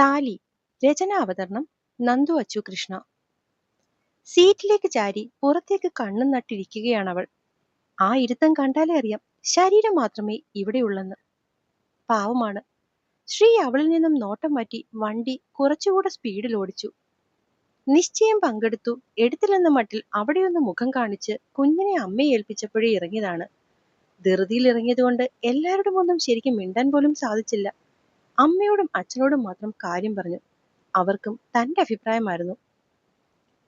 താലി. രചനാവതരണം നന്ദു അച്ചുകൃഷ്ണ. സീറ്റിലേക്ക് ചാരി പുറത്തേക്ക് കണ്ണും നട്ടിരിക്കുകയാണവൾ. ആ ഇരുത്തം കണ്ടാലേ അറിയാം ശരീരം മാത്രമേ ഇവിടെയുള്ളെന്ന്. പാവമാണ്. ശ്രീ അവളിൽ നിന്നും നോട്ടം മാറ്റി വണ്ടി കുറച്ചുകൂടെ സ്പീഡിൽ ഓടിച്ചു. നിശ്ചയം പങ്കെടുത്തു എടുത്തില്ലെന്ന മട്ടിൽ അവിടെയൊന്ന് മുഖം കാണിച്ച് കുഞ്ഞിനെ അമ്മയെ ഏൽപ്പിച്ചപ്പോഴേ ഇറങ്ങിയതാണ്. ധൃതിയിൽ ഇറങ്ങിയതുകൊണ്ട് എല്ലാവരോടും ഒന്നും ശരിക്കും മിണ്ടാൻ പോലും സാധിച്ചില്ല. അമ്മയോടും അച്ഛനോടും മാത്രം കാര്യം പറഞ്ഞു. അവർക്കും തന്റെ അഭിപ്രായമായിരുന്നു.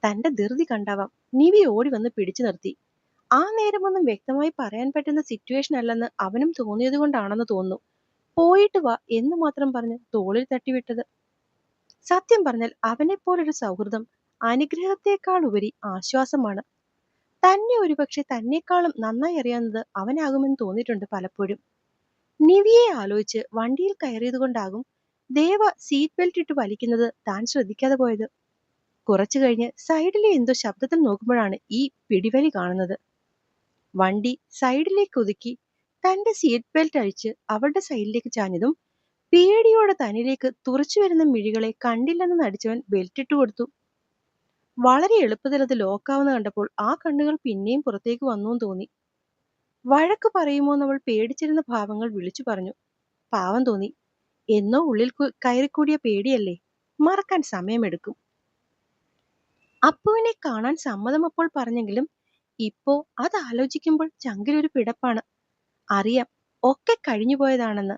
തന്റെ ധൃതി കണ്ടാവാം നിവി ഓടി വന്ന് പിടിച്ചു നിർത്തി. ആ നേരമൊന്നും വ്യക്തമായി പറയാൻ പറ്റുന്ന സിറ്റുവേഷൻ അല്ലെന്ന് അവനും തോന്നിയത് കൊണ്ടാണെന്ന് തോന്നുന്നു. പോയിട്ട് വാ എന്ന് മാത്രം പറഞ്ഞ് തോളിൽ തട്ടിവിട്ടത്. സത്യം പറഞ്ഞാൽ അവനെപ്പോലൊരു സൗഹൃദം അനുഗ്രഹത്തെക്കാൾ ഉപരി ആശ്വാസമാണ്. തന്നെ ഒരുപക്ഷെ തന്നെക്കാളും നന്നായി അറിയാവുന്നത് അവനാകുമെന്ന് തോന്നിയിട്ടുണ്ട് പലപ്പോഴും. നിവിയെ ആലോചിച്ച് വണ്ടിയിൽ കയറിയത് കൊണ്ടാകും ദേവ സീറ്റ് ബെൽറ്റ് ഇട്ട് വലിക്കുന്നത് താൻ ശ്രദ്ധിക്കാതെ പോയത്. കുറച്ചു കഴിഞ്ഞ് സൈഡിലെ എന്തോ ശബ്ദത്തിൽ നോക്കുമ്പോഴാണ് ഈ പിടിവലി കാണുന്നത്. വണ്ടി സൈഡിലേക്ക് ഒതുക്കി തന്റെ സീറ്റ് ബെൽറ്റ് അഴിച്ച് അവളുടെ സൈഡിലേക്ക് ചാഞ്ഞതും പേടിയോടെ തന്നിലേക്ക് തുറച്ചു വരുന്ന മിഴികളെ കണ്ടില്ലെന്ന് നടിച്ചവൻ ബെൽറ്റ് ഇട്ട് കൊടുത്തു. വളരെ എളുപ്പത്തിൽ അത് ലോക്കാവുന്ന കണ്ടപ്പോൾ ആ കണ്ണുകൾ പിന്നെയും പുറത്തേക്ക് വന്നു തോന്നി. വഴക്ക് പറയുമോന്നവൾ പേടിച്ചിരുന്ന ഭാവങ്ങൾ വിളിച്ചു പറഞ്ഞു. പാവം തോന്നി. എന്നോ ഉള്ളിൽ കയറിക്കൂടിയ പേടിയല്ലേ, മറക്കാൻ സമയമെടുക്കും. അപ്പുവിനെ കാണാൻ സമ്മതം അപ്പോൾ പറഞ്ഞെങ്കിലും ഇപ്പോ അത് ആലോചിക്കുമ്പോൾ ചങ്കിലൊരു പിടപ്പാണ്. അറിയാം ഒക്കെ കഴിഞ്ഞുപോയതാണെന്ന്.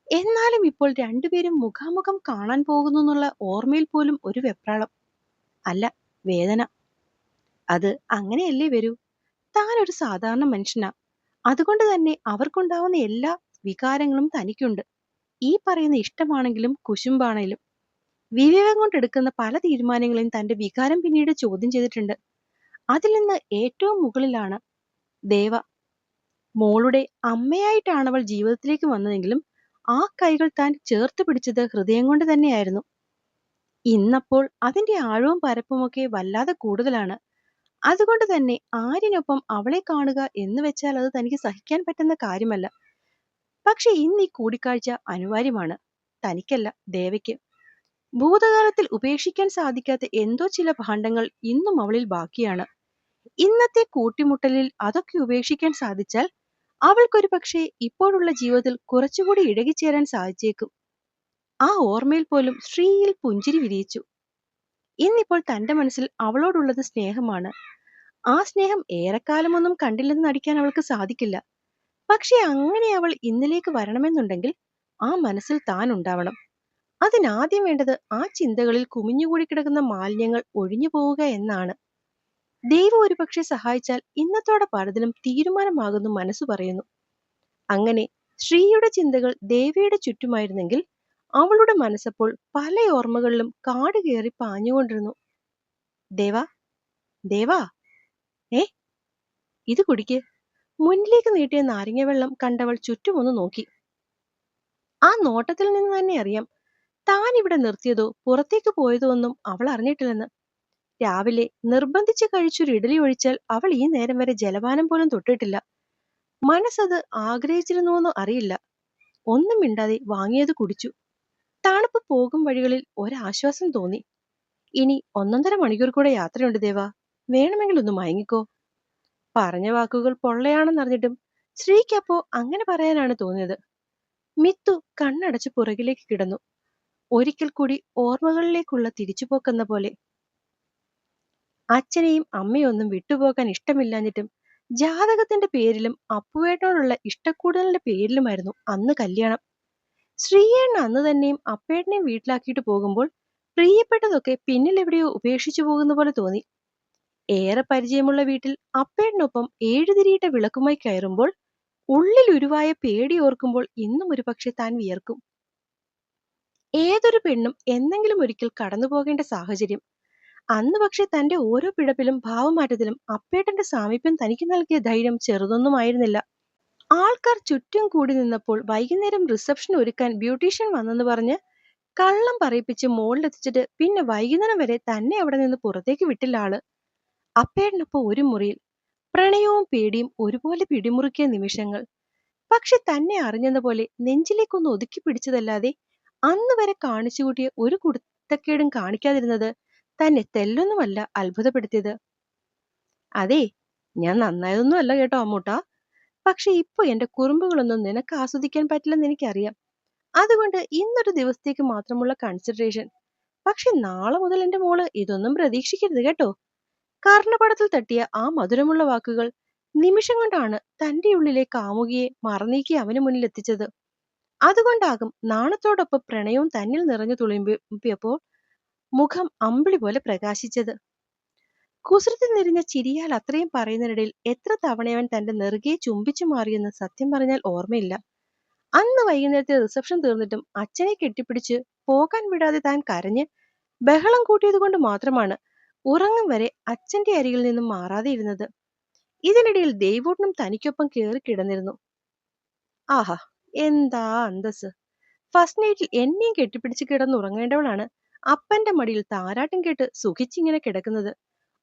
എന്നാലും ഇപ്പോൾ രണ്ടുപേരും മുഖാമുഖം കാണാൻ പോകുന്നു എന്നുള്ള ഓർമ്മയിൽ പോലും ഒരു വെപ്രാളം, അല്ല വേദന. അത് അങ്ങനെയല്ലേ വരൂ. താൻ ഒരു സാധാരണ മനുഷ്യനാ. അതുകൊണ്ട് തന്നെ അവർക്കുണ്ടാവുന്ന എല്ലാ വികാരങ്ങളും തനിക്കുണ്ട്. ഈ പറയുന്ന ഇഷ്ടമാണെങ്കിലും കുശുമ്പാണെങ്കിലും വിവേകം കൊണ്ടെടുക്കുന്ന പല തീരുമാനങ്ങളെയും തന്റെ വികാരം പിന്നീട് ചോദ്യം ചെയ്തിട്ടുണ്ട്. അതിൽ നിന്ന് ഏറ്റവും മുകളിലാണ് ദേവ. മോളുടെ അമ്മയായിട്ടാണ് അവൾ ജീവിതത്തിലേക്ക് വന്നതെങ്കിലും ആ കൈകൾ താൻ ചേർത്ത് പിടിച്ചത് ഹൃദയം കൊണ്ട് തന്നെയായിരുന്നു. ഇന്നപ്പോൾ അതിന്റെ ആഴവും പരപ്പുമൊക്കെ വല്ലാതെ കൂടുതലാണ്. അതുകൊണ്ട് തന്നെ ആര്യനൊപ്പം അവളെ കാണുക എന്ന് വെച്ചാൽ അത് തനിക്ക് സഹിക്കാൻ പറ്റുന്ന കാര്യമല്ല. പക്ഷെ ഇന്ന് ഈ കൂടിക്കാഴ്ച അനിവാര്യമാണ്. തനിക്കല്ല, ദേവയ്ക്ക്. ഭൂതകാലത്തിൽ ഉപേക്ഷിക്കാൻ സാധിക്കാത്ത എന്തോ ചില ഭാണ്ഡങ്ങൾ ഇന്നും അവളിൽ ബാക്കിയാണ്. ഇന്നത്തെ കൂട്ടിമുട്ടലിൽ അതൊക്കെ ഉപേക്ഷിക്കാൻ സാധിച്ചാൽ അവൾക്കൊരു പക്ഷേ ഇപ്പോഴുള്ള ജീവിതത്തിൽ കുറച്ചുകൂടി ഇഴകിച്ചേരാൻ സാധിച്ചേക്കും. ആ ഓർമ്മയിൽ പോലും ശ്രീയിൽ പുഞ്ചിരി വിരിയിച്ചു. ഇന്നിപ്പോൾ തന്റെ മനസ്സിൽ അവളോടുള്ളത് സ്നേഹമാണ്. ആ സ്നേഹം ഏറെക്കാലമൊന്നും കണ്ടില്ലെന്ന് നടിക്കാൻ അവൾക്ക് സാധിക്കില്ല. പക്ഷെ അങ്ങനെ അവൾ ഇന്നിലേക്ക് വരണമെന്നുണ്ടെങ്കിൽ ആ മനസ്സിൽ താൻ ഉണ്ടാവണം. അതിനാദ്യം വേണ്ടത് ആ ചിന്തകളിൽ കുമിഞ്ഞുകൂടി കിടക്കുന്ന മാലിന്യങ്ങൾ ഒഴിഞ്ഞു പോവുക എന്നാണ്. ദൈവം ഒരുപക്ഷെ സഹായിച്ചാൽ ഇന്നത്തോടെ പലതിനും തീരുമാനമാകുന്നു മനസ്സു പറയുന്നു. അങ്ങനെ ശ്രീയുടെ ചിന്തകൾ ദേവയുടെ ചുറ്റുമായിരുന്നെങ്കിൽ അവളുടെ മനസ്സപ്പോൾ പല ഓർമ്മകളിലും കാട് കയറി പാഞ്ഞുകൊണ്ടിരുന്നു. ദേവാ, ദേവാ, ഏ ഇത് കുടിക്ക്. മുന്നിലേക്ക് നീട്ടിയ നാരങ്ങ വെള്ളം കണ്ടവൾ ചുറ്റുമൊന്ന് നോക്കി. ആ നോട്ടത്തിൽ നിന്ന് തന്നെ അറിയാം താൻ ഇവിടെ നിർത്തിയതോ പുറത്തേക്ക് പോയതോ ഒന്നും അവൾ അറിഞ്ഞിട്ടില്ലെന്ന്. രാവിലെ നിർബന്ധിച്ച് കഴിച്ചൊരു ഇഡലി ഒഴിച്ചാൽ അവൾ ഈ നേരം വരെ ജലപാനം പോലും തൊട്ടിട്ടില്ല. മനസ്സത് ആഗ്രഹിച്ചിരുന്നുവെന്നോ അറിയില്ല. ഒന്നും മിണ്ടാതെ വാങ്ങിയത് കുടിച്ചു. തണുപ്പ് പോകും വഴികളിൽ ഒരാശ്വാസം തോന്നി. ഇനി 1.5 മണിക്കൂർ കൂടെ യാത്രയുണ്ട് ദേവാ, വേണമെങ്കിൽ ഒന്ന് മയങ്ങിക്കോ. പറഞ്ഞ വാക്കുകൾ പൊള്ളയാണെന്നറിഞ്ഞിട്ടും ശ്രീക്കപ്പോ അങ്ങനെ പറയാനാണ് തോന്നിയത്. മിത്തു കണ്ണടച്ച് പുറകിലേക്ക് കിടന്നു. ഒരിക്കൽ കൂടി ഓർമ്മകളിലേക്കുള്ള തിരിച്ചുപോക്കെന്ന പോലെ. അച്ഛനെയും അമ്മയൊന്നും വിട്ടുപോകാൻ ഇഷ്ടമില്ലാഞ്ഞിട്ടും ജാതകത്തിന്റെ പേരിലും അപ്പുവേട്ടനോടുള്ള ഇഷ്ടക്കൂടുതലിന്റെ പേരിലുമായിരുന്നു അന്ന് കല്യാണം. ശ്രീയേണ്ണ അന്ന് തന്നെയും അപ്പേട്ടനെയും വീട്ടിലാക്കിയിട്ട് പോകുമ്പോൾ പ്രിയപ്പെട്ടതൊക്കെ പിന്നിൽ എവിടെയോ ഉപേക്ഷിച്ചു പോകുന്ന പോലെ തോന്നി. ഏറെ പരിചയമുള്ള വീട്ടിൽ അപ്പേട്ടനൊപ്പം 7 തിരിയിട്ട വിളക്കുമായി കയറുമ്പോൾ ഉള്ളിൽ ഉരുവായ പേടി ഓർക്കുമ്പോൾ ഇന്നും ഒരു പക്ഷെ താൻ വിയർക്കും. ഏതൊരു പെണ്ണും എന്നെങ്കിലും ഒരിക്കൽ കടന്നു പോകേണ്ട സാഹചര്യം. അന്ന് പക്ഷെ തന്റെ ഓരോ പിഴപ്പിലും ഭാവമാറ്റത്തിലും അപ്പേട്ടന്റെ സാമീപ്യം തനിക്ക് നൽകിയ ധൈര്യം ചെറുതൊന്നുമായിരുന്നില്ല. ആൾക്കാർ ചുറ്റും കൂടി നിന്നപ്പോൾ വൈകുന്നേരം റിസപ്ഷൻ ഒരുക്കാൻ ബ്യൂട്ടീഷ്യൻ വന്നെന്ന് പറഞ്ഞ് കള്ളം പറയിപ്പിച്ച് മോളിലെത്തിച്ചിട്ട് പിന്നെ വൈകുന്നേരം വരെ തന്നെ അവിടെ നിന്ന് പുറത്തേക്ക് വിട്ടില്ല ആള്. അപ്പേട്ടനൊപ്പം ഒരു മുറിയിൽ പ്രണയവും പേടിയും ഒരുപോലെ പിടിമുറുക്കിയ നിമിഷങ്ങൾ. പക്ഷെ തന്നെ അറിഞ്ഞെന്ന പോലെ നെഞ്ചിലേക്കൊന്ന് ഒതുക്കി പിടിച്ചതല്ലാതെ അന്ന് വരെ കാണിച്ചുകൂട്ടിയ ഒരു കുരുത്തക്കേടും കാണിക്കാതിരുന്നത് തന്നെ തെല്ലൊന്നുമല്ല അത്ഭുതപ്പെടുത്തിയത്. അതെ, ഞാൻ നന്നായതൊന്നും അല്ല കേട്ടോ അമ്മൂട്ടാ. പക്ഷെ ഇപ്പൊ എന്റെ കുറുമ്പുകളൊന്നും നിനക്ക് ആസ്വദിക്കാൻ പറ്റില്ലെന്ന് എനിക്കറിയാം. അതുകൊണ്ട് ഇന്നൊരു ദിവസത്തേക്ക് മാത്രമുള്ള കൺസിഡറേഷൻ. പക്ഷെ നാളെ മുതൽ എന്റെ മോള് ഇതൊന്നും പ്രതീക്ഷിക്കരുത് കേട്ടോ. കർണപടത്തിൽ തട്ടിയ ആ മധുരമുള്ള വാക്കുകൾ നിമിഷം കൊണ്ടാണ് തന്റെ ഉള്ളിലെ കാമുകിയെ മറനീക്കി അവന് മുന്നിൽ എത്തിച്ചത്. അതുകൊണ്ടാകും നാണത്തോടൊപ്പം പ്രണയവും തന്നിൽ നിറഞ്ഞു തുളുമ്പിയപ്പോൾ മുഖം അമ്പിളി പോലെ പ്രകാശിച്ചത്. കുസൃതി നിറഞ്ഞ ചിരിയാൽ അത്രയും പറയുന്നതിനിടയിൽ എത്ര തവണയവൻ തന്റെ നെറുകയെ ചുംബിച്ചു മാറിയെന്ന് സത്യം പറഞ്ഞാൽ ഓർമ്മയില്ല. അന്ന് വൈകുന്നേരത്തെ റിസപ്ഷൻ തീർന്നിട്ടും അച്ഛനെ കെട്ടിപ്പിടിച്ച് പോകാൻ വിടാതെ താൻ കരഞ്ഞ് ബഹളം കൂട്ടിയത് കൊണ്ട് മാത്രമാണ് ഉറങ്ങും വരെ അച്ഛന്റെ അരികിൽ നിന്നും മാറാതെ ഇരുന്നത്. ഇതിനിടയിൽ ദേവൂട്ടനും തനിക്കൊപ്പം കേറി കിടന്നിരുന്നു. ആഹാ, എന്താ അന്തസ്! ഫസ്റ്റ് നൈറ്റിൽ എന്നെയും കെട്ടിപ്പിടിച്ച് കിടന്നുറങ്ങേണ്ടവളാണ് അപ്പന്റെ മടിയിൽ താരാട്ടും കേട്ട് സുഖിച്ചിങ്ങനെ കിടക്കുന്നത്.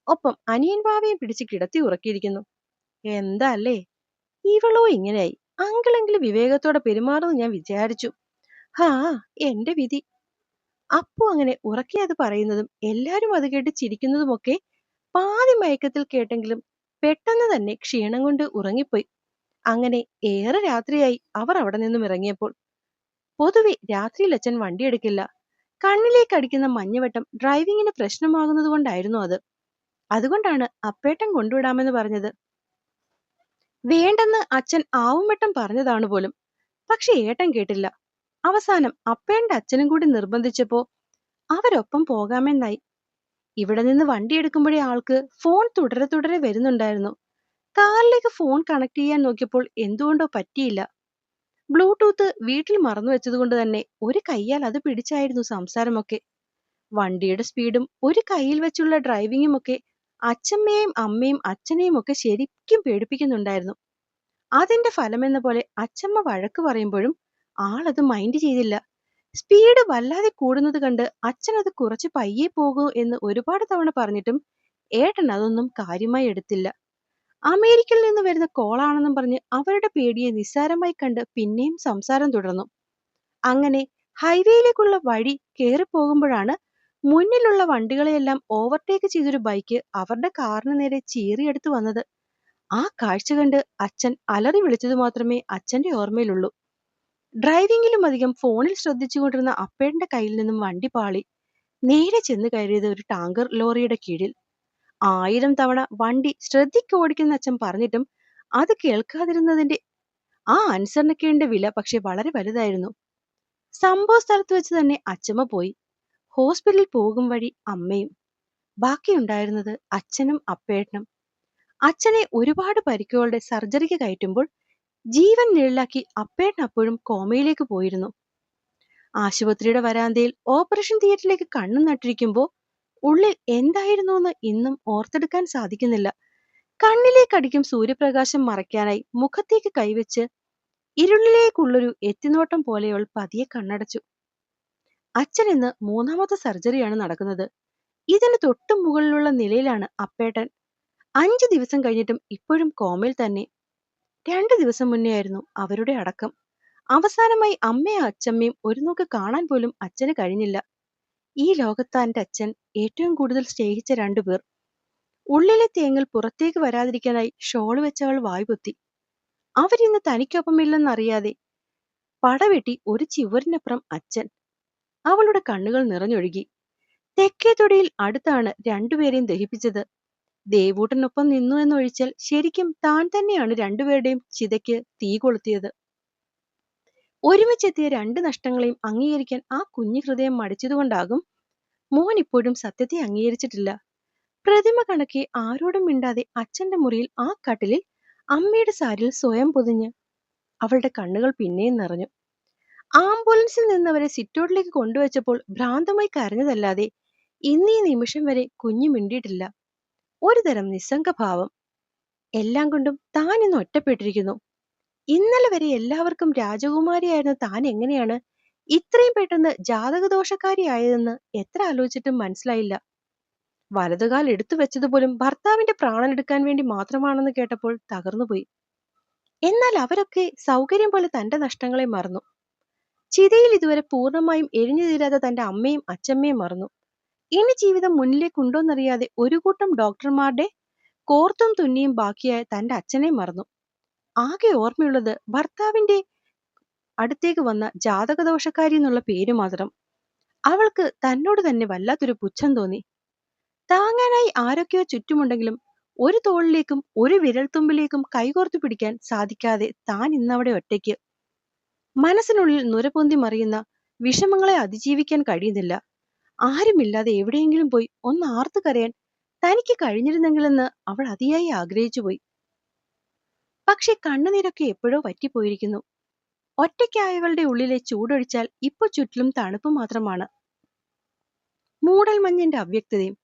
ഒപ്പം അനിയൻ വാവയും പിടിച്ച് കിടത്തി ഉറക്കിയിരിക്കുന്നു. എന്താ അല്ലേ? ഇവളോ ഇങ്ങനെയായി. അങ്കിളെങ്കിലും വിവേകത്തോടെ പെരുമാറുമെന്ന് ഞാൻ വിചാരിച്ചു. ഹാ, എന്റെ വിധി. അപ്പു അങ്ങനെ ഉറക്കെ അത് പറയുന്നതും എല്ലാരും അത് കേട്ട് ചിരിക്കുന്നതുമൊക്കെ പാതി മയക്കത്തിൽ കേട്ടെങ്കിലും പെട്ടെന്ന് തന്നെ ക്ഷീണം കൊണ്ട് ഉറങ്ങിപ്പോയി. അങ്ങനെ ഏറെ രാത്രിയായി അവർ അവിടെ നിന്നും ഇറങ്ങിയപ്പോൾ. പൊതുവെ രാത്രിയിൽ അച്ഛൻ വണ്ടിയെടുക്കില്ല. കണ്ണിലേക്ക് അടിക്കുന്ന മഞ്ഞവെട്ടം ഡ്രൈവിങ്ങിന് പ്രശ്നമാകുന്നത് കൊണ്ടായിരുന്നു അത്. അതുകൊണ്ടാണ് അപ്പേട്ടൻ കൊണ്ടുവിടാമെന്ന് പറഞ്ഞത്. വേണ്ടെന്ന് അച്ഛൻ ആവുംവട്ടം പറഞ്ഞതാണ് പോലും. പക്ഷെ ഏട്ടൻ കേട്ടില്ല. അവസാനം അപ്പേന്റെ അച്ഛനും കൂടി നിർബന്ധിച്ചപ്പോ അവരൊപ്പം പോകാമെന്നായി. ഇവിടെ നിന്ന് വണ്ടി എടുക്കുമ്പോഴേ ആൾക്ക് ഫോൺ തുടരെ തുടരെ വരുന്നുണ്ടായിരുന്നു. കാറിലേക്ക് ഫോൺ കണക്ട് ചെയ്യാൻ നോക്കിയപ്പോൾ എന്തുകൊണ്ടോ പറ്റിയില്ല. ബ്ലൂടൂത്ത് വീട്ടിൽ മറന്നു വെച്ചതുകൊണ്ട് തന്നെ ഒരു കൈയാൽ അത് പിടിച്ചായിരുന്നു സംസാരമൊക്കെ. വണ്ടിയുടെ സ്പീഡും ഒരു കൈയിൽ വെച്ചുള്ള ഡ്രൈവിങ്ങും ഒക്കെ അച്ഛമ്മയെയും അമ്മയും അച്ഛനെയും ഒക്കെ ശരിക്കും പേടിപ്പിക്കുന്നുണ്ടായിരുന്നു. അതിന്റെ ഫലമെന്ന പോലെ അച്ഛമ്മ വഴക്ക് പറയുമ്പോഴും ആളത് മൈൻഡ് ചെയ്തില്ല. സ്പീഡ് വല്ലാതെ കൂടുന്നത് കണ്ട് അച്ഛൻ അത് കുറച്ച് പയ്യെ പോകൂ എന്ന് ഒരുപാട് തവണ പറഞ്ഞിട്ടും ഏട്ടൻ അതൊന്നും കാര്യമായി എടുത്തില്ല. അമേരിക്കയിൽ നിന്ന് വരുന്ന കോളാണെന്നും പറഞ്ഞ് അവരുടെ പേടിയെ നിസ്സാരമായി കണ്ട് പിന്നെയും സംസാരം തുടർന്നു. അങ്ങനെ ഹൈവേയിലേക്കുള്ള വഴി കേറി പോകുമ്പോഴാണ് മുന്നിലുള്ള വണ്ടികളെയെല്ലാം ഓവർടേക്ക് ചെയ്തൊരു ബൈക്ക് അവരുടെ കാറിന് നേരെ ചീറിയെടുത്ത് വന്നത്. ആ കാഴ്ച കണ്ട് അച്ഛൻ അലറി വിളിച്ചത് മാത്രമേ അച്ഛന്റെ ഓർമ്മയിലുള്ളൂ. ഡ്രൈവിംഗിലും അധികം ഫോണിൽ ശ്രദ്ധിച്ചുകൊണ്ടിരുന്ന അപ്പേന്റെ കയ്യിൽ നിന്നും വണ്ടി പാളി നേരെ ചെന്ന് കയറിയത് ഒരു ടാങ്കർ ലോറിയുടെ കീഴിൽ. 1000 തവണ വണ്ടി ശ്രദ്ധിക്ക് ഓടിക്കുന്ന അച്ഛൻ പറഞ്ഞിട്ടും അത് കേൾക്കാതിരുന്നതിന്റെ ആ അനുസരണക്കേടിന്റെ വില പക്ഷെ വളരെ വലുതായിരുന്നു. സംഭവ സ്ഥലത്ത് വെച്ച് തന്നെ അച്ഛമ്മ പോയി. ഹോസ്പിറ്റലിൽ പോകും വഴി അമ്മയും. ബാക്കിയുണ്ടായിരുന്നത് അച്ഛനും അപ്പേട്ടനും. അച്ഛനെ ഒരുപാട് പരിക്കുകളുടെ സർജറിക്ക് കയറ്റുമ്പോൾ ജീവൻ നിഴലാക്കി അപ്പേട്ടൻ അപ്പോഴും കോമയിലേക്ക് പോയിരുന്നു. ആശുപത്രിയുടെ വരാന്തയിൽ ഓപ്പറേഷൻ തിയേറ്ററിലേക്ക് കണ്ണു നട്ടിരിക്കുമ്പോൾ ഉള്ളിൽ എന്തായിരുന്നുവെന്ന് ഇന്നും ഓർത്തെടുക്കാൻ സാധിക്കുന്നില്ല. കണ്ണിലേക്കടിക്കും സൂര്യപ്രകാശം മറയ്ക്കാനായി മുഖത്തേക്ക് കൈവച്ച് ഇരുളിലേക്കുള്ളൊരു എത്തിനോട്ടം പോലെ അവൾ പതിയെ കണ്ണടച്ചു. അച്ഛൻ ഇന്ന് 3ാമത്തെ സർജറിയാണ് നടക്കുന്നത്. ഇതിന് തൊട്ടു മുകളിലുള്ള നിലയിലാണ് അപ്പേട്ടൻ. 5 ദിവസം കഴിഞ്ഞിട്ടും ഇപ്പോഴും കോമയിൽ തന്നെ. 2 ദിവസം മുന്നേ ആയിരുന്നു അവരുടെ അടക്കം. അവസാനമായി അമ്മയും അച്ഛമ്മയും ഒരു നോക്ക് കാണാൻ പോലും അച്ഛന് കഴിഞ്ഞില്ല. ഈ ലോകത്താന്റെ അച്ഛൻ ഏറ്റവും കൂടുതൽ സ്നേഹിച്ച 2 പേർ. ഉള്ളിലെ തേങ്ങൽ പുറത്തേക്ക് വരാതിരിക്കാനായി ഷോള് വെച്ചവൾ വായ്പൊത്തി. അവരിന്ന് തനിക്കൊപ്പമില്ലെന്നറിയാതെ പടവെട്ടി ഒരു ചുവരിനപ്പുറം അച്ഛൻ. അവളുടെ കണ്ണുകൾ നിറഞ്ഞൊഴുകി. തെക്കേ തൊടിയിൽ അടുത്താണ് രണ്ടുപേരെയും ദഹിപ്പിച്ചത്. ദേവൂട്ടനൊപ്പം നിന്നു എന്നൊഴിച്ചാൽ ശരിക്കും താൻ തന്നെയാണ് രണ്ടുപേരുടെയും ചിതയ്ക്ക് തീ കൊളുത്തിയത്. ഒരുമിച്ചെത്തിയ 2 നഷ്ടങ്ങളെയും അംഗീകരിക്കാൻ ആ കുഞ്ഞു ഹൃദയം മടിച്ചതുകൊണ്ടാകും മോൻ ഇപ്പോഴും സത്യത്തെ അംഗീകരിച്ചിട്ടില്ല. പ്രതിമ കണക്കെ ആരോടും മിണ്ടാതെ അച്ഛന്റെ മുറിയിൽ ആ കട്ടിലിൽ അമ്മയുടെ സാരിയിൽ സ്വയം പൊതിഞ്ഞ് അവളുടെ കണ്ണുകൾ പിന്നെയും നിറഞ്ഞു. ആംബുലൻസിൽ നിന്നവരെ സിറ്റൗട്ടിലേക്ക് കൊണ്ടുവച്ചപ്പോൾ ഭ്രാന്തമായി കരഞ്ഞതല്ലാതെ ഇന്നീ നിമിഷം വരെ കുഞ്ഞു മിണ്ടിയിട്ടില്ല. ഒരുതരം നിസ്സംഗഭാവം. എല്ലാം കൊണ്ടും താൻ ഇന്ന് ഒറ്റപ്പെട്ടിരിക്കുന്നു. ഇന്നലെ വരെ എല്ലാവർക്കും രാജകുമാരിയായിരുന്ന താൻ എങ്ങനെയാണ് ഇത്രയും പെട്ടെന്ന് ജാതകദോഷക്കാരിയായതെന്ന് എത്ര ആലോചിച്ചിട്ടും മനസ്സിലായില്ല. വലതുകാൽ എടുത്തു വെച്ചതുപോലും ഭർത്താവിന്റെ പ്രാണനെടുക്കാൻ വേണ്ടി മാത്രമാണെന്ന് കേട്ടപ്പോൾ തകർന്നുപോയി. എന്നാൽ അവരൊക്കെ സൗകര്യം പോലെ തന്റെ നഷ്ടങ്ങളെ മറന്നു. ചിതയിൽ ഇതുവരെ പൂർണ്ണമായും എരിഞ്ഞു തീരാതെ തന്റെ അമ്മയും അച്ഛമ്മയും മറന്നു. ഇനി ജീവിതം മുന്നിലേക്കുണ്ടോന്നറിയാതെ ഒരു കൂട്ടം ഡോക്ടർമാരുടെ കോർത്തും തുന്നിയും ബാക്കിയായ തന്റെ അച്ഛനെ മറന്നു. ആകെ ഓർമ്മയുള്ളത് ഭർത്താവിന്റെ അടുത്തേക്ക് വന്ന ജാതകദോഷക്കാരി എന്നുള്ള പേര് മാത്രം. അവൾക്ക് തന്നോട് തന്നെ വല്ലാത്തൊരു പുച്ഛം തോന്നി. താങ്ങാനായി ആരൊക്കെയോ ചുറ്റുമുണ്ടെങ്കിലും ഒരു തോളിലേക്കും ഒരു വിരൽത്തുമ്പിലേക്കും കൈകോർത്തു പിടിക്കാൻ സാധിക്കാതെ താൻ ഇന്നവിടെ ഒറ്റയ്ക്ക്. മനസ്സിനുള്ളിൽ നുരപൊന്തി മറിയുന്ന വിഷമങ്ങളെ അതിജീവിക്കാൻ കഴിയുന്നില്ല. ആരുമില്ലാതെ എവിടെയെങ്കിലും പോയി ഒന്ന് ആർത്തു കരയാൻ തനിക്ക് കഴിഞ്ഞിരുന്നെങ്കിലെന്ന് അവൾ അതിയായി ആഗ്രഹിച്ചുപോയി. പക്ഷെ കണ്ണുനീരൊക്കെ എപ്പോഴോ വറ്റിപ്പോയിരിക്കുന്നു. ഒറ്റയ്ക്കായവളുടെ ഉള്ളിലെ ചൂടൊഴിച്ചാൽ ഇപ്പൊ ചുറ്റിലും തണുപ്പ് മാത്രമാണ്. മൂടൽമഞ്ഞിന്റെ അവ്യക്തതയും.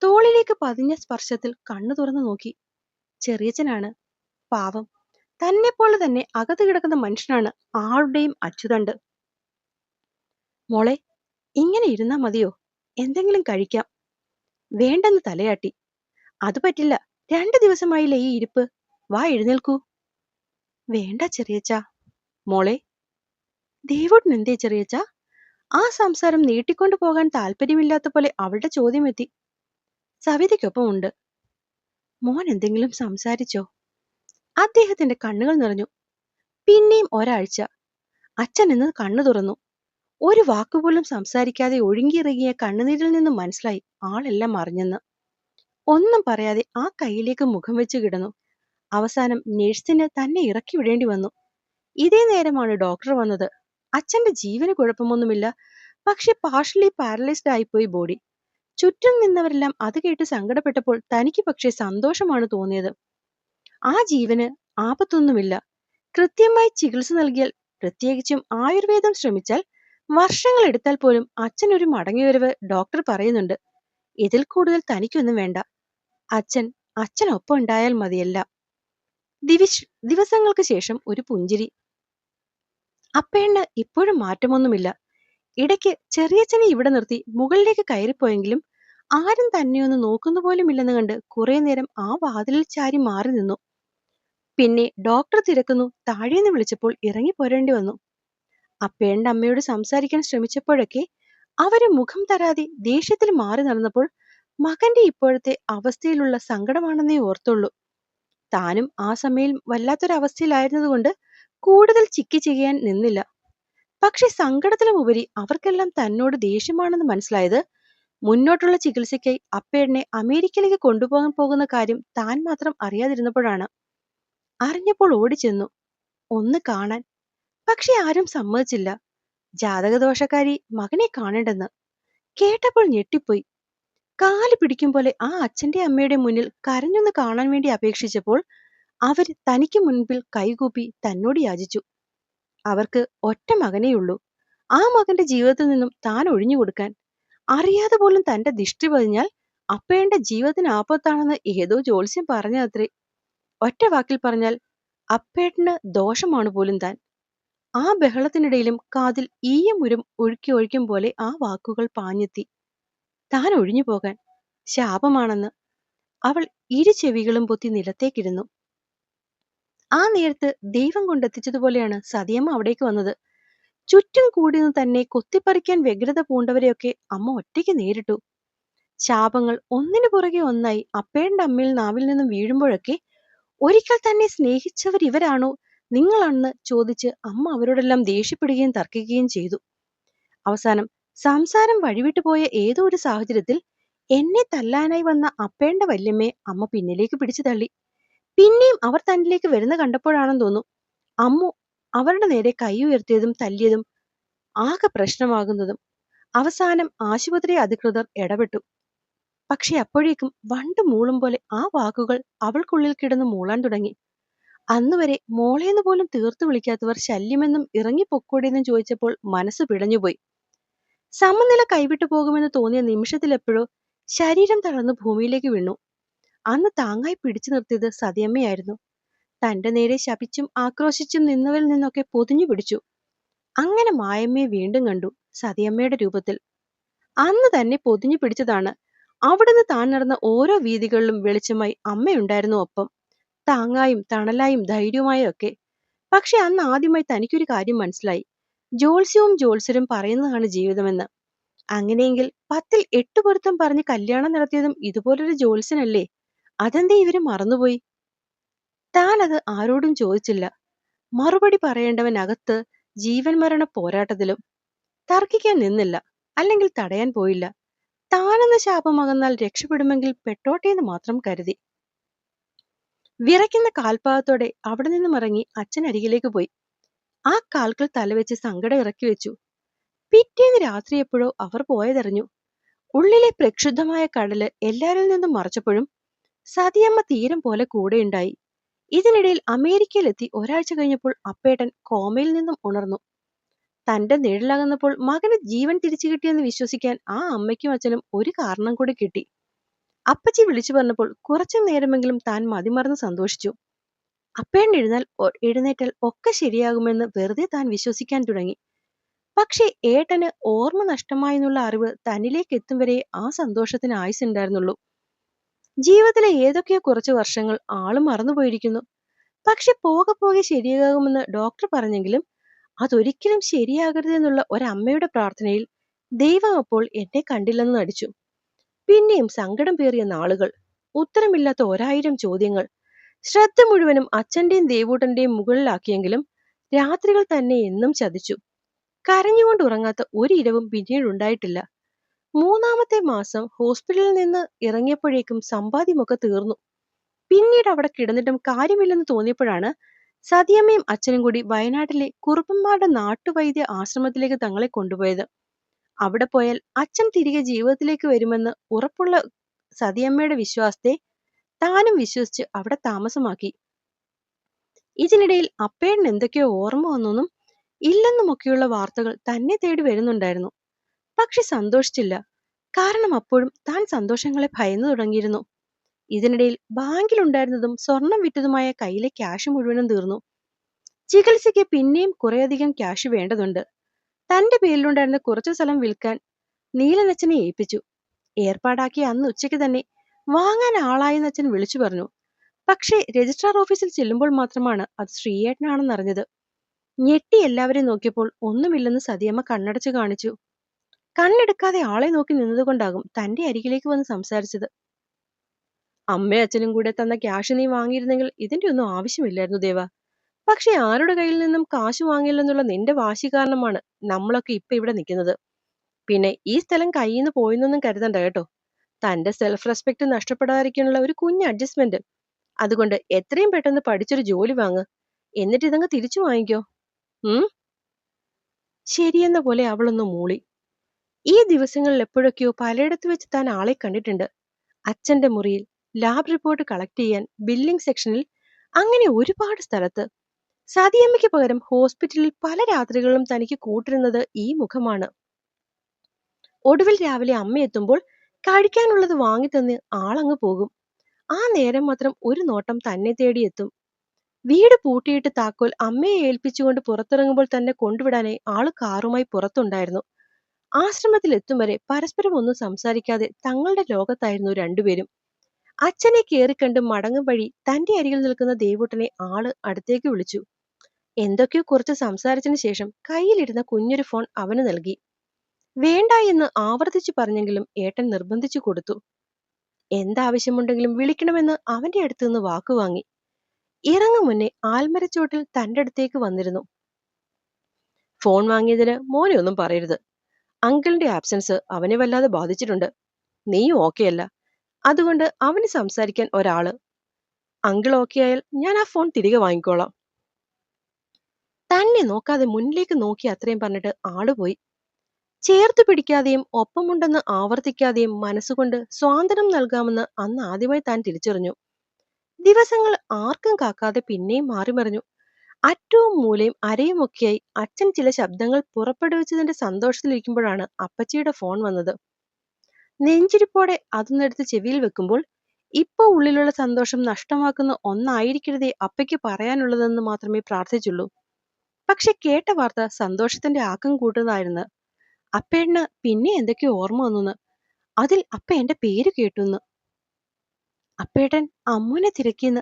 തോളിലേക്ക് പതിഞ്ഞ സ്പർശത്തിൽ കണ്ണു തുറന്നു നോക്കി. ചെറിയച്ചനാണ്. പാവം. തന്നെപ്പോലെ തന്നെ അകത്ത് കിടക്കുന്ന മനുഷ്യനാണ് ആളുടെയും അച്ചുതണ്ട്. മോളെ, ഇങ്ങനെ ഇരുന്നാ മതിയോ? എന്തെങ്കിലും കഴിക്കാം. വേണ്ടെന്ന് തലയാട്ടി. അത് പറ്റില്ല, 2 ദിവസമായില്ലേ ഈ ഇരിപ്പ്. വാ, എഴുന്നേൽക്കൂ. വേണ്ട ചെറിയച്ച. മോളെ. ദേവോട്ടൻ എന്തേ ചെറിയച്ച? ആ സംസാരം നീട്ടിക്കൊണ്ടു പോകാൻ താല്പര്യമില്ലാത്ത പോലെ അവളുടെ ചോദ്യമെത്തി. സവിതയ്ക്കൊപ്പം ഉണ്ട്. മോൻ എന്തെങ്കിലും സംസാരിച്ചോ? അദ്ദേഹത്തിന്റെ കണ്ണുകൾ നിറഞ്ഞു. പിന്നെയും ഒരാഴ്ച. അച്ഛൻ ഇന്ന് കണ്ണു തുറന്നു. ഒരു വാക്കുപോലും സംസാരിക്കാതെ ഒഴുകിയിറങ്ങിയ കണ്ണുനീരിൽ നിന്നും മനസ്സിലായി ആളെല്ലാം അറിഞ്ഞെന്ന്. ഒന്നും പറയാതെ ആ കൈയിലേക്ക് മുഖം വെച്ച് കിടന്നു. അവസാനം നഴ്സിന് തന്നെ ഇറക്കി വിടേണ്ടി വന്നു. ഇതേ നേരമാണ് ഡോക്ടർ വന്നത്. അച്ഛന്റെ ജീവന് കുഴപ്പമൊന്നുമില്ല, പക്ഷെ പാർഷ്യലി പാരലൈസ്ഡ് ആയിപ്പോയി ബോഡി. ചുറ്റും നിന്നവരെല്ലാം അത് കേട്ട് സങ്കടപ്പെട്ടപ്പോൾ തനിക്ക് പക്ഷേ സന്തോഷമാണ് തോന്നിയത്. ആ ജീവന് ആപത്തൊന്നുമില്ല. കൃത്യമായി ചികിത്സ നൽകിയാൽ, പ്രത്യേകിച്ചും ആയുർവേദം ശ്രമിച്ചാൽ വർഷങ്ങൾ എടുത്താൽ പോലും അച്ഛനൊരു മടങ്ങിവരവ് ഡോക്ടർ പറയുന്നുണ്ട്. ഇതിൽ കൂടുതൽ തനിക്കൊന്നും വേണ്ട. അച്ഛനൊപ്പം ഉണ്ടായാൽ മതിയല്ല. ദിവസങ്ങൾക്ക് ശേഷം ഒരു പുഞ്ചിരി. അപ്പേണ്ണ ഇപ്പോഴും മാറ്റമൊന്നുമില്ല. ഇടയ്ക്ക് ചെറിയച്ഛനെ ഇവിടെ നിർത്തി മുകളിലേക്ക് കയറിപ്പോയെങ്കിലും ആരും തന്നെയൊന്ന് നോക്കുന്നു പോലുമില്ലെന്ന് കണ്ട് കുറെ നേരം ആ വാതിലിൽ ചാരി മാറി നിന്നു. പിന്നെ ഡോക്ടർ തിരക്കുന്നു താഴേന്ന് വിളിച്ചപ്പോൾ ഇറങ്ങി പോരേണ്ടി വന്നു. അപ്പേണ്ട അമ്മയോട് സംസാരിക്കാൻ ശ്രമിച്ചപ്പോഴൊക്കെ അവര് മുഖം തരാതെ ദേഷ്യത്തിൽ മാറി നടന്നപ്പോൾ മകന്റെ ഇപ്പോഴത്തെ അവസ്ഥയിലുള്ള സങ്കടമാണെന്നേ ഓർത്തുള്ളൂ. താനും ആ സമയം വല്ലാത്തൊരവസ്ഥയിലായിരുന്നതുകൊണ്ട് കൂടുതൽ ചിക്കി ചെയ്യാൻ നിന്നില്ല. പക്ഷെ സങ്കടത്തിലും ഉപരി അവർക്കെല്ലാം തന്നോട് ദേഷ്യമാണെന്ന് മനസ്സിലായത് മുന്നോട്ടുള്ള ചികിത്സയ്ക്കായി അപ്പേടനെ അമേരിക്കയിലേക്ക് കൊണ്ടുപോകാൻ പോകുന്ന കാര്യം താൻ മാത്രം അറിയാതിരുന്നപ്പോഴാണ്. അറിഞ്ഞപ്പോൾ ഓടിച്ചെന്നു ഒന്ന് കാണാൻ. പക്ഷെ ആരും സമ്മതിച്ചില്ല. ജാതകദോഷക്കാരി മകനെ കാണേണ്ടെന്ന്. കേട്ടപ്പോൾ ഞെട്ടിപ്പോയി. കാല് പിടിക്കും പോലെ ആ അച്ഛന്റെ അമ്മയുടെ മുന്നിൽ കരഞ്ഞൊന്ന് കാണാൻ വേണ്ടി അപേക്ഷിച്ചപ്പോൾ അവര് തനിക്ക് മുൻപിൽ കൈകൂപ്പി തന്നോട് യാചിച്ചു. അവർക്ക് ഒറ്റ മകനേയുള്ളൂ. ആ മകന്റെ ജീവിതത്തിൽ നിന്നും താൻ ഒഴിഞ്ഞു കൊടുക്കാൻ. അറിയാതെ പോലും തന്റെ ദിഷ്ടി പതിഞ്ഞാൽ അപ്പേന്റെ ജീവിതത്തിന് ആപത്താണെന്ന് ഏതോ ജ്യോത്സ്യം പറഞ്ഞത്രേ. ഒറ്റ വാക്കിൽ പറഞ്ഞാൽ അപ്പേട്ടന് ദോഷമാണ് പോലും താൻ. ആ ബഹളത്തിനിടയിലും കാതിൽ ഈയമുരം ഒഴുക്കും പോലെ ആ വാക്കുകൾ പാഞ്ഞെത്തി. താൻ ഒഴിഞ്ഞു പോകാൻ ശാപമാണെന്ന്. അവൾ ഇരു ചെവികളും പൊത്തി നിലത്തേക്കിരുന്നു. ആ നേരത്ത് ദൈവം കൊണ്ടെത്തിച്ചതുപോലെയാണ് സതിയമ്മ അവിടേക്ക് വന്നത്. ചുറ്റും കൂടിന്ന് തന്നെ കൊത്തിപ്പറിക്കാൻ വ്യഗ്രത പൂണ്ടവരെയൊക്കെ അമ്മ ഒറ്റയ്ക്ക് നേരിട്ടു. ശാപങ്ങൾ ഒന്നിനു പുറകെ ഒന്നായി അപ്പേന്റെ അമ്മയിൽ നാവിൽ നിന്നും വീഴുമ്പോഴൊക്കെ ഒരിക്കൽ തന്നെ സ്നേഹിച്ചവർ ഇവരാണോ നിങ്ങളാണെന്ന് ചോദിച്ച് അമ്മ അവരോടെല്ലാം ദേഷ്യപ്പെടുകയും തർക്കിക്കുകയും ചെയ്തു. അവസാനം സംസാരം വഴിവിട്ടു പോയ ഏതോ ഒരു സാഹചര്യത്തിൽ എന്നെ തല്ലാനായി വന്ന അപ്പേന്റെ വല്യമ്മയെ അമ്മ പിന്നിലേക്ക് പിടിച്ചു തള്ളി. പിന്നെയും അവർ തന്നിലേക്ക് വരുന്ന കണ്ടപ്പോഴാണെന്ന് തോന്നുന്നു അമ്മു അവരുടെ നേരെ കൈ ഉയർത്തിയതും തല്ലിയതും ആകെ പ്രശ്നമാകുന്നതും. അവസാനം ആശുപത്രി അധികൃതർ ഇടപെട്ടു. പക്ഷെ അപ്പോഴേക്കും വണ്ട് മൂളും പോലെ ആ വാക്കുകൾ അവൾക്കുള്ളിൽ കിടന്ന് മൂളാൻ തുടങ്ങി. അന്നുവരെ മോളേന്ന് പോലും തീർത്തു വിളിക്കാത്തവർ ശല്യമെന്നും ഇറങ്ങിപ്പൊക്കൂടെന്നും ചോദിച്ചപ്പോൾ മനസ്സ് പിടഞ്ഞുപോയി. സമനില കൈവിട്ടു പോകുമെന്ന് തോന്നിയ നിമിഷത്തിലെപ്പോഴോ ശരീരം തളർന്ന് ഭൂമിയിലേക്ക് വീണു. അന്ന് താങ്ങായി പിടിച്ചു നിർത്തിയത് സതിയമ്മയായിരുന്നു. തന്റെ നേരെ ശപിച്ചും ആക്രോശിച്ചും നിന്നവരിൽ നിന്നൊക്കെ പൊതിഞ്ഞു പിടിച്ചു. അങ്ങനെ മായമ്മയെ വീണ്ടും കണ്ടു, സതിയമ്മയുടെ രൂപത്തിൽ. അന്ന് തന്നെ പൊതിഞ്ഞു പിടിച്ചതാണ്. അവിടുന്ന് താൻ നടന്ന ഓരോ വീഥികളിലും വെളിച്ചമായി അമ്മയുണ്ടായിരുന്നു ഒപ്പം, താങ്ങായും തണലായും ധൈര്യമായും ഒക്കെ. പക്ഷെ അന്ന് ആദ്യമായി തനിക്കൊരു കാര്യം മനസ്സിലായി. ജ്യോത്സ്യവും ജ്യോത്സ്യരും പറയുന്നതാണ് ജീവിതമെന്ന്. അങ്ങനെയെങ്കിൽ 10ൽ 8 പൊരുത്തം പറഞ്ഞ് കല്യാണം നടത്തിയതും ഇതുപോലൊരു ജ്യോത്സ്യനല്ലേ? അതെന്തേ ഇവര് മറന്നുപോയി? താൻ അത് ആരോടും ചോദിച്ചില്ല. മറുപടി പറയേണ്ടവൻ അകത്ത് ജീവൻ മരണ പോരാട്ടത്തിലും. തർക്കിക്കാൻ നിന്നില്ല, അല്ലെങ്കിൽ തടയാൻ പോയില്ല. താനെന്ന ശാപമകന്നാൽ രക്ഷപ്പെടുമെങ്കിൽ പെട്ടോട്ടേന്ന് മാത്രം കരുതി. വിറയ്ക്കുന്ന കാൽപാദത്തോടെ അവിടെ നിന്നും ഇറങ്ങി അച്ഛൻ അരികിലേക്ക് പോയി. ആ കാൽക്കൽ തലവെച്ച് സങ്കടം ഇറക്കി വെച്ചു. പിറ്റേന്ന് രാത്രി എപ്പോഴോ അവർ പോയതറിഞ്ഞു. ഉള്ളിലെ പ്രക്ഷുബ്ധമായ കടല് എല്ലാരിൽ നിന്നും മറച്ചപ്പോഴും സതിയമ്മ തീരം പോലെ കൂടെയുണ്ടായി. ഇതിനിടയിൽ അമേരിക്കയിലെത്തി ഒരാഴ്ച കഴിഞ്ഞപ്പോൾ അപ്പേട്ടൻ കോമയിൽ നിന്നും ഉണർന്നു. തന്റെ നിഴലകന്നപ്പോൾ മകന് ജീവൻ തിരിച്ചു കിട്ടിയെന്ന് വിശ്വസിക്കാൻ ആ അമ്മയ്ക്കും അച്ഛനും ഒരു കാരണം കൂടി കിട്ടി. അപ്പച്ചി വിളിച്ചു പറഞ്ഞപ്പോൾ കുറച്ചു നേരമെങ്കിലും താൻ മതിമറന്ന് സന്തോഷിച്ചു. അപ്പേട്ടൻ എഴുന്നേറ്റാൽ ഒക്കെ ശരിയാകുമെന്ന് വെറുതെ താൻ വിശ്വസിക്കാൻ തുടങ്ങി. പക്ഷേ ഏട്ടന് ഓർമ്മ നഷ്ടമായെന്നുള്ള അറിവ് തന്നിലേക്ക് എത്തും വരെ ആ സന്തോഷത്തിന് ആയുസുണ്ടായിരുന്നുള്ളൂ. ജീവിതത്തിലെ ഏതൊക്കെയോ കുറച്ച് വർഷങ്ങൾ ആള് മറന്നുപോയിരിക്കുന്നു. പക്ഷെ പോകെ പോകെ ശരിയാകുമെന്ന് ഡോക്ടർ പറഞ്ഞെങ്കിലും അതൊരിക്കലും ശരിയാകരുതെന്നുള്ള ഒരമ്മയുടെ പ്രാർത്ഥനയിൽ ദൈവം അപ്പോൾ എന്നെ കണ്ടില്ലെന്ന് നടിച്ചു. പിന്നെയും സങ്കടം പേറിയ നാളുകൾ, ഉത്തരമില്ലാത്ത 1000 ചോദ്യങ്ങൾ. ശ്രദ്ധ മുഴുവനും അച്ഛന്റെയും ദേവൂട്ടന്റെയും മുകളിലാക്കിയെങ്കിലും രാത്രികൾ തന്നെ എന്നും ചതിച്ചു. കരഞ്ഞുകൊണ്ട് ഉറങ്ങാത്ത ഒരിരവും പിന്നീട് ഉണ്ടായിട്ടില്ല. 3ാമത്തെ മാസം ഹോസ്പിറ്റലിൽ നിന്ന് ഇറങ്ങിയപ്പോഴേക്കും സമ്പാദ്യമൊക്കെ തീർന്നു. പിന്നീട് അവിടെ കിടന്നിട്ടും കാര്യമില്ലെന്ന് തോന്നിയപ്പോഴാണ് സതിയമ്മയും അച്ഛനും കൂടി വയനാട്ടിലെ കുറുപ്പന്മാരുടെ നാട്ടുവൈദ്യ ആശ്രമത്തിലേക്ക് തങ്ങളെ കൊണ്ടുപോയത്. അവിടെ പോയാൽ അച്ഛൻ തിരികെ ജീവിതത്തിലേക്ക് വരുമെന്ന് ഉറപ്പുള്ള സതിയമ്മയുടെ വിശ്വാസത്തെ താനും വിശ്വസിച്ച് അവിടെ താമസമാക്കി. ഇതിനിടയിൽ അപ്പേട്ടൻ എന്തൊക്കെയോ ഓർമ്മ വന്നെന്നും ഇല്ലെന്നുമൊക്കെയുള്ള വാർത്തകൾ തന്നെ തേടി വരുന്നുണ്ടായിരുന്നു. പക്ഷെ സന്തോഷിച്ചില്ല. കാരണം അപ്പോഴും താൻ സന്തോഷങ്ങളെ ഭയന്നു തുടങ്ങിയിരുന്നു. ഇതിനിടയിൽ ബാങ്കിലുണ്ടായിരുന്നതും സ്വർണം വിറ്റതുമായ കയ്യിലെ ക്യാഷ് മുഴുവനും തീർന്നു. ചികിത്സയ്ക്ക് പിന്നെയും കുറേയധികം ക്യാഷ് വേണ്ടതുണ്ട്. തന്റെ പേരിലുണ്ടായിരുന്ന കുറച്ചു സ്ഥലം വിൽക്കാൻ നീലനച്ഛനെ ഏൽപ്പിച്ചു. ഏർപ്പാടാക്കിയ അന്ന് ഉച്ചയ്ക്ക് തന്നെ വാങ്ങാൻ ആളായെന്ന് അച്ഛൻ വിളിച്ചു പറഞ്ഞു. പക്ഷേ രജിസ്ട്രാർ ഓഫീസിൽ ചെല്ലുമ്പോൾ മാത്രമാണ് അത് ശ്രീയേട്ടനാണെന്നറിഞ്ഞത്. ഞെട്ടി എല്ലാവരെയും നോക്കിയപ്പോൾ ഒന്നുമില്ലെന്ന് സതിയമ്മ കണ്ണടച്ചു കാണിച്ചു. കണ്ണെടുക്കാതെ ആളെ നോക്കി നിന്നതുകൊണ്ടാകും തന്റെ അരികിലേക്ക് വന്ന് സംസാരിച്ചത്. അമ്മയും അച്ഛനും കൂടെ തന്ന ക്യാഷ് നീ വാങ്ങിയിരുന്നെങ്കിൽ ഇതിന്റെ ഒന്നും ആവശ്യമില്ലായിരുന്നു ദേവ. പക്ഷെ ആരുടെ കയ്യിൽ നിന്നും കാശ് വാങ്ങില്ലെന്നുള്ള നിന്റെ വാശി കാരണമാണ് നമ്മളൊക്കെ ഇപ്പൊ ഇവിടെ നിൽക്കുന്നത്. പിന്നെ ഈ സ്ഥലം കയ്യിൽ നിന്ന് പോയെന്നൊന്നും കരുതണ്ട കേട്ടോ. തന്റെ സെൽഫ് റെസ്പെക്ട് നഷ്ടപ്പെടാതിരിക്കാനുള്ള ഒരു കുഞ്ഞ് അഡ്ജസ്റ്റ്മെന്റ്. അതുകൊണ്ട് എത്രയും പെട്ടെന്ന് പഠിച്ചൊരു ജോലി വാങ്ങ്. എന്നിട്ട് ഇതങ്ങ് തിരിച്ചു വാങ്ങിക്കോ. ശരിയെന്ന പോലെ അവളൊന്ന് മൂളി. ഈ ദിവസങ്ങളിൽ എപ്പോഴൊക്കെയോ പലയിടത്ത് വെച്ച് താൻ ആളെ കണ്ടിട്ടുണ്ട്. അച്ഛന്റെ മുറിയിൽ, ലാബ് റിപ്പോർട്ട് കളക്ട് ചെയ്യാൻ, ബില്ലിംഗ് സെക്ഷനിൽ, അങ്ങനെ ഒരുപാട് സ്ഥലത്ത്. സതിയമ്മയ്ക്ക് പകരം ഹോസ്പിറ്റലിൽ പല രാത്രികളിലും തനിക്ക് കൂട്ടിരുന്നത് ഈ മുഖമാണ്. ഒടുവിൽ രാവിലെ അമ്മ എത്തുമ്പോൾ കഴിക്കാനുള്ളത് വാങ്ങിത്തന്ന് ആളങ്ങ് പോകും. ആ നേരം മാത്രം ഒരു നോട്ടം തന്നെ തേടിയെത്തും. വീട് പൂട്ടിയിട്ട് താക്കോൽ അമ്മയെ ഏൽപ്പിച്ചുകൊണ്ട് പുറത്തിറങ്ങുമ്പോൾ തന്നെ കൊണ്ടുവിടാനായി ആള് കാറുമായി പുറത്തുണ്ടായിരുന്നു. ആശ്രമത്തിൽ എത്തും വരെ പരസ്പരം ഒന്നും സംസാരിക്കാതെ തങ്ങളുടെ ലോകത്തായിരുന്നു രണ്ടുപേരും. അച്ഛനെ കേറിക്കണ്ട് മടങ്ങും വഴി തന്റെ അരികിൽ നിൽക്കുന്ന ദേവൂട്ടനെ ആള് അടുത്തേക്ക് വിളിച്ചു. എന്തൊക്കെയോ കുറച്ച് സംസാരിച്ചതിന് ശേഷം കയ്യിലിരുന്ന കുഞ്ഞൊരു ഫോൺ അവന് നൽകി. വേണ്ട എന്ന് ആവർത്തിച്ചു പറഞ്ഞെങ്കിലും ഏട്ടൻ നിർബന്ധിച്ചു കൊടുത്തു. എന്താവശ്യമുണ്ടെങ്കിലും വിളിക്കണമെന്ന് അവന്റെ അടുത്ത് നിന്ന് വാക്കുവാങ്ങി. ഇറങ്ങും മുന്നേ ആൽമരച്ചോട്ടിൽ തന്റെ അടുത്തേക്ക് വന്നിരുന്നു. ഫോൺ വാങ്ങിയതിന് മോനെ ഒന്നും പറയരുത്. അങ്കിളിന്റെ ആബ്സെൻസ് അവനെ വല്ലാതെ ബാധിച്ചിട്ടുണ്ട്. നീയും ഓക്കെ അല്ല. അതുകൊണ്ട് അവന് സംസാരിക്കാൻ ഒരാള്. അങ്കിൾ ഓക്കെ ആയാൽ ഞാൻ ആ ഫോൺ തിരികെ വാങ്ങിക്കോളാം. തന്നെ നോക്കാതെ മുന്നിലേക്ക് നോക്കി അത്രയും പറഞ്ഞിട്ട് ആള് പോയി. ചേർത്തു പിടിക്കാതെയും ഒപ്പമുണ്ടെന്ന് ആവർത്തിക്കാതെയും മനസ്സുകൊണ്ട് സ്വാതന്ത്ര്യം നൽകാമെന്ന് അന്ന് ആദ്യമായി താൻ തിരിച്ചറിഞ്ഞു. ദിവസങ്ങൾ ആർക്കും കാക്കാതെ പിന്നെയും മാറിമറിഞ്ഞു. അറ്റവും മൂലയും അരയുമൊക്കെയായി അച്ഛൻ ചില ശബ്ദങ്ങൾ പുറപ്പെടുവിച്ചതിന്റെ സന്തോഷത്തിലിരിക്കുമ്പോഴാണ് അപ്പച്ചിയുടെ ഫോൺ വന്നത്. നെഞ്ചിരിപ്പോടെ അതൊന്നെടുത്ത് ചെവിയിൽ വെക്കുമ്പോൾ ഇപ്പോ ഉള്ളിലുള്ള സന്തോഷം നഷ്ടമാക്കുന്ന ഒന്നായിരിക്കരുതേ അപ്പയ്ക്ക് പറയാനുള്ളതെന്ന് മാത്രമേ പ്രാർത്ഥിച്ചുള്ളൂ. പക്ഷെ കേട്ട വാർത്ത സന്തോഷത്തിന്റെ ആക്കം കൂട്ടുന്നതായിരുന്നു. അപ്പേട്ടന് പിന്നെ എന്തൊക്കെയോ ഓർമ്മ വന്നു. അതിൽ അപ്പ എന്റെ പേര് കേട്ടുന്ന്. അപ്പേട്ടൻ അമ്മുനെ തിരക്കിന്ന്.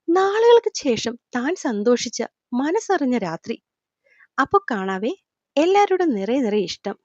നാളുകൾക്ക് ശേഷം താൻ സന്തോഷിച്ച മനസ്സറിഞ്ഞ രാത്രി. അപ്പൊ കാണാവേ. എല്ലാരോടും നിറയെ നിറയെ ഇഷ്ടം.